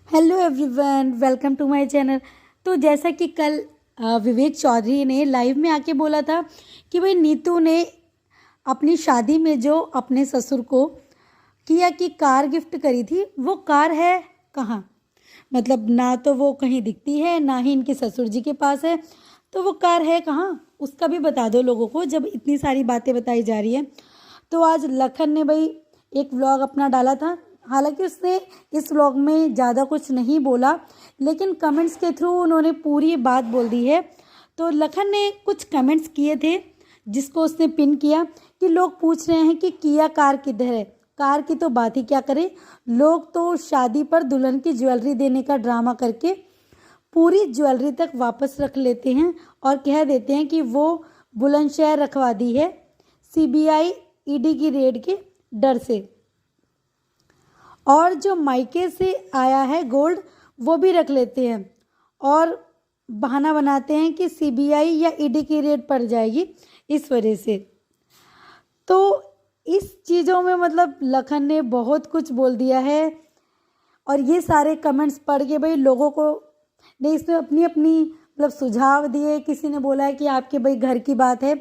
Hello everyone, welcome to my channel. तो जैसा कि कल विवेक चौधरी ने लाइव में आके बोला था कि भाई नीतू ने अपनी शादी में जो अपने ससुर को किया की कार गिफ्ट करी थी, वो कार है कहाँ। मतलब ना तो वो कहीं दिखती है, ना ही इनके ससुर जी के पास है। तो वो कार है कहाँ, उसका भी बता दो लोगों को, जब इतनी सारी बातें बताई जा रही है। तो आज लखन ने भाई एक व्लॉग अपना डाला था। हालांकि उसने इस व्लॉग में ज़्यादा कुछ नहीं बोला, लेकिन कमेंट्स के थ्रू उन्होंने पूरी बात बोल दी है। तो लखन ने कुछ कमेंट्स किए थे जिसको उसने पिन किया कि लोग पूछ रहे हैं कि किया कार किधर है। कार की तो बात ही क्या करें, लोग तो शादी पर दुल्हन की ज्वेलरी देने का ड्रामा करके पूरी ज्वेलरी तक वापस रख लेते हैं और कह देते हैं कि वो बुलंदशहर रखवा दी है सीबीआई ईडी की रेड के डर से। और जो मायके से आया है गोल्ड वो भी रख लेते हैं और बहाना बनाते हैं कि सीबीआई या ईडी की रेड पड़ जाएगी इस वजह से। तो इस चीज़ों में मतलब लखन ने बहुत कुछ बोल दिया है और ये सारे कमेंट्स पढ़ के भाई लोगों को ने इसमें अपनी अपनी मतलब सुझाव दिए। किसी ने बोला है कि आपके भाई घर की बात है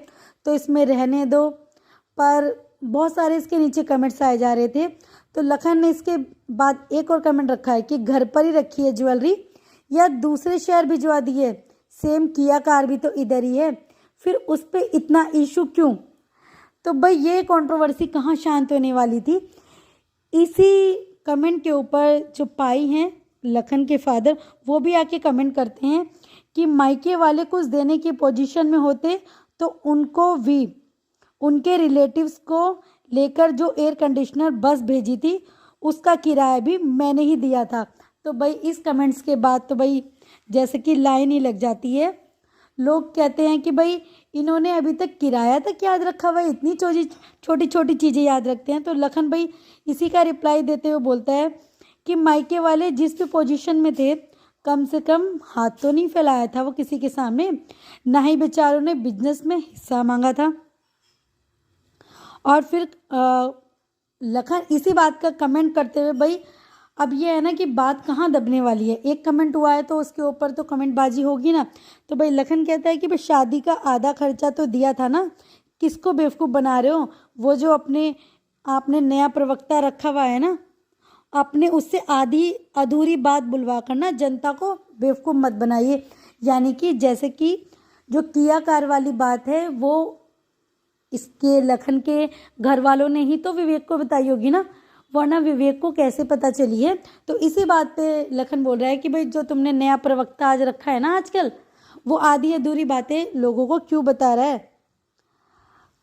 तो इसमें रहने दो, पर बहुत सारे इसके नीचे कमेंट्स आए जा रहे थे। तो लखन ने इसके बाद एक और कमेंट रखा है कि घर पर ही रखी है ज्वेलरी या दूसरे शहर भिजवा दी है, सेम किया कार भी तो इधर ही है, फिर उस पर इतना इशू क्यों। तो भाई ये कंट्रोवर्सी कहाँ शांत होने वाली थी। इसी कमेंट के ऊपर जो पाई हैं लखन के फादर, वो भी आके कमेंट करते हैं कि मायके वाले कुछ देने की पोजीशन में होते तो उनको भी उनके रिलेटिव्स को लेकर जो एयर कंडीशनर बस भेजी थी उसका किराया भी मैंने ही दिया था। तो भाई इस कमेंट्स के बाद तो भाई जैसे कि लाइन ही लग जाती है। लोग कहते हैं कि भाई इन्होंने अभी तक किराया तक याद रखा हुआ है, इतनी छोटी छोटी चीज़ें याद रखते हैं। तो लखन भाई इसी का रिप्लाई देते हुए बोलता है कि मायके वाले जिस भी पोजीशन में थे कम से कम हाथ तो नहीं फैलाया था वो किसी के सामने, ना ही बेचारों ने बिजनेस में हिस्सा मांगा था। और फिर लखन इसी बात का कमेंट करते हुए भाई अब ये है ना कि बात कहाँ दबने वाली है, एक कमेंट हुआ है तो उसके ऊपर तो कमेंटबाजी होगी ना। तो भाई लखन कहता है कि भाई शादी का आधा खर्चा तो दिया था ना, किसको बेवकूफ़ बना रहे हो। वो जो आपने नया प्रवक्ता रखा हुआ है ना, अपने उससे आधी अधूरी बात बुलवा कर ना जनता को बेवकूफ़ मत बनाइए। यानी कि जैसे कि जो किया कार वाली बात है वो इसके लखन के घर वालों ने ही तो विवेक को बताई होगी ना, वरना विवेक को कैसे पता चली है। तो इसी बात पे लखन बोल रहा है कि भाई जो तुमने नया प्रवक्ता आज रखा है ना आजकल, वो आधी अधूरी बातें लोगों को क्यों बता रहा है।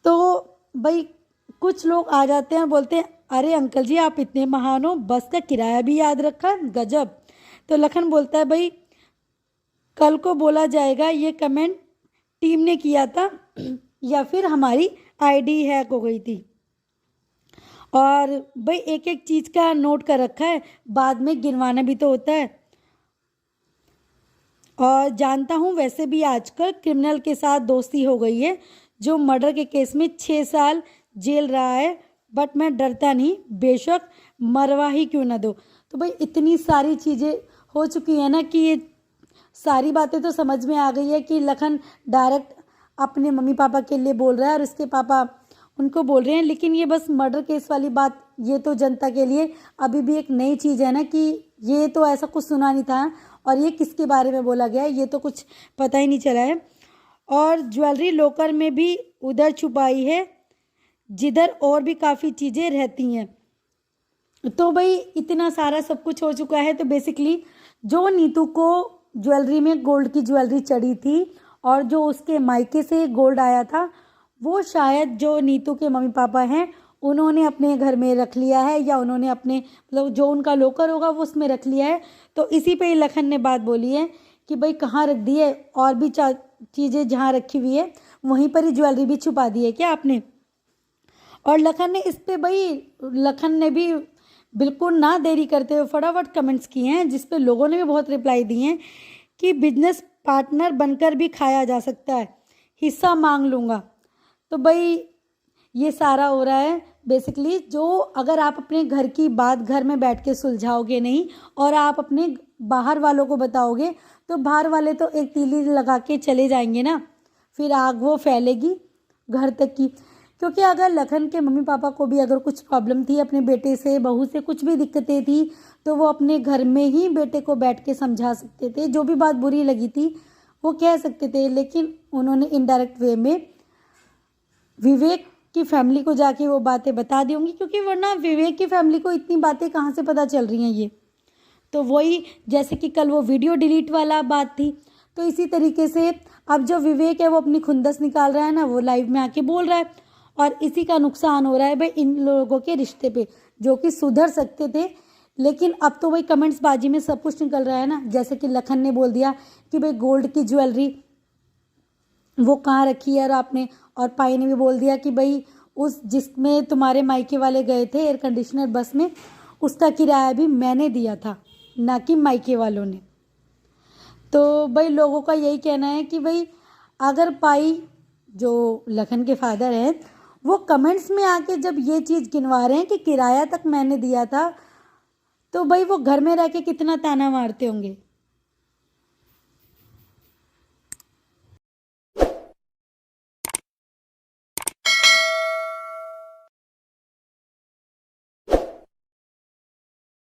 तो भाई कुछ लोग आ जाते हैं और बोलते हैं अरे अंकल जी आप इतने महान हो, बस का किराया भी याद रखा, गजब। तो लखन बोलता है भाई कल को बोला जाएगा ये कमेंट टीम ने किया था या फिर हमारी आईडी हैक हो गई थी। और भाई एक एक चीज़ का नोट कर रखा है, बाद में गिनवाना भी तो होता है। और जानता हूँ वैसे भी आजकल क्रिमिनल के साथ दोस्ती हो गई है जो मर्डर के केस में 6 साल जेल रहा है, बट मैं डरता नहीं, बेशक मरवा ही क्यों ना दो। तो भाई इतनी सारी चीज़ें हो चुकी है ना कि ये सारी बातें तो समझ में आ गई है कि लखन डायरेक्ट अपने मम्मी पापा के लिए बोल रहा है और इसके पापा उनको बोल रहे हैं। लेकिन ये बस मर्डर केस वाली बात, ये तो जनता के लिए अभी भी एक नई चीज़ है ना कि ये तो ऐसा कुछ सुना नहीं था और ये किसके बारे में बोला गया है ये तो कुछ पता ही नहीं चला है। और ज्वेलरी लॉकर में भी उधर छुपाई है जिधर और भी काफ़ी चीज़ें रहती हैं। तो भाई इतना सारा सब कुछ हो चुका है। तो बेसिकली जो नीतू को ज्वेलरी में गोल्ड की ज्वेलरी चढ़ी थी और जो उसके मायके से गोल्ड आया था वो शायद जो नीतू के मम्मी पापा हैं उन्होंने अपने घर में रख लिया है, या उन्होंने अपने मतलब जो उनका लॉकर होगा वो उसमें रख लिया है। तो इसी पे ही लखन ने बात बोली है कि भाई कहाँ रख दी है, और भी चीज़ें जहाँ रखी हुई है वहीं पर ही ज्वेलरी भी छुपा दी है क्या आपने। और लखन ने इस पे भाई लखन ने भी बिल्कुल ना देरी करते हुए फटाफट कमेंट्स किए हैं, जिस पे लोगों ने भी बहुत रिप्लाई दिए हैं कि बिजनेस पार्टनर बनकर भी खाया जा सकता है, हिस्सा मांग लूँगा। तो भाई ये सारा हो रहा है बेसिकली जो अगर आप अपने घर की बात घर में बैठ के सुलझाओगे नहीं और आप अपने बाहर वालों को बताओगे तो बाहर वाले तो एक तीली लगा के चले जाएंगे ना, फिर आग वो फैलेगी घर तक की। क्योंकि अगर लखन के मम्मी पापा को भी अगर कुछ प्रॉब्लम थी, अपने बेटे से बहू से कुछ भी दिक्कतें थी, तो वो अपने घर में ही बेटे को बैठ के समझा सकते थे, जो भी बात बुरी लगी थी वो कह सकते थे। लेकिन उन्होंने इनडायरेक्ट वे में विवेक की फैमिली को जाके वो बातें बता दी होंगी, क्योंकि वरना विवेक की फैमिली को इतनी बातें कहाँ से पता चल रही हैं ये। तो वही जैसे कि कल वो वीडियो डिलीट वाला बात थी, तो इसी तरीके से अब जो विवेक है वो अपनी खुंदस निकाल रहा है ना, वो लाइव में आके बोल रहा है और इसी का नुकसान हो रहा है भाई इन लोगों के रिश्ते पे, जो कि सुधर सकते थे। लेकिन अब तो वही कमेंट्स बाजी में सब कुछ निकल रहा है ना, जैसे कि लखन ने बोल दिया कि भाई गोल्ड की ज्वेलरी वो कहाँ रखी है और आपने, और पाई ने भी बोल दिया कि भाई उस जिसमें तुम्हारे मायके वाले गए थे एयर कंडीशनर बस में, उसका किराया भी मैंने दिया था, ना कि मायके वालों ने। तो भाई लोगों का यही कहना है कि भाई अगर पाई जो लखन के फादर हैं वो कमेंट्स में आके जब ये चीज़ गिनवा रहे हैं कि किराया तक मैंने दिया था, तो भाई वो घर में रह के कितना ताना मारते होंगे।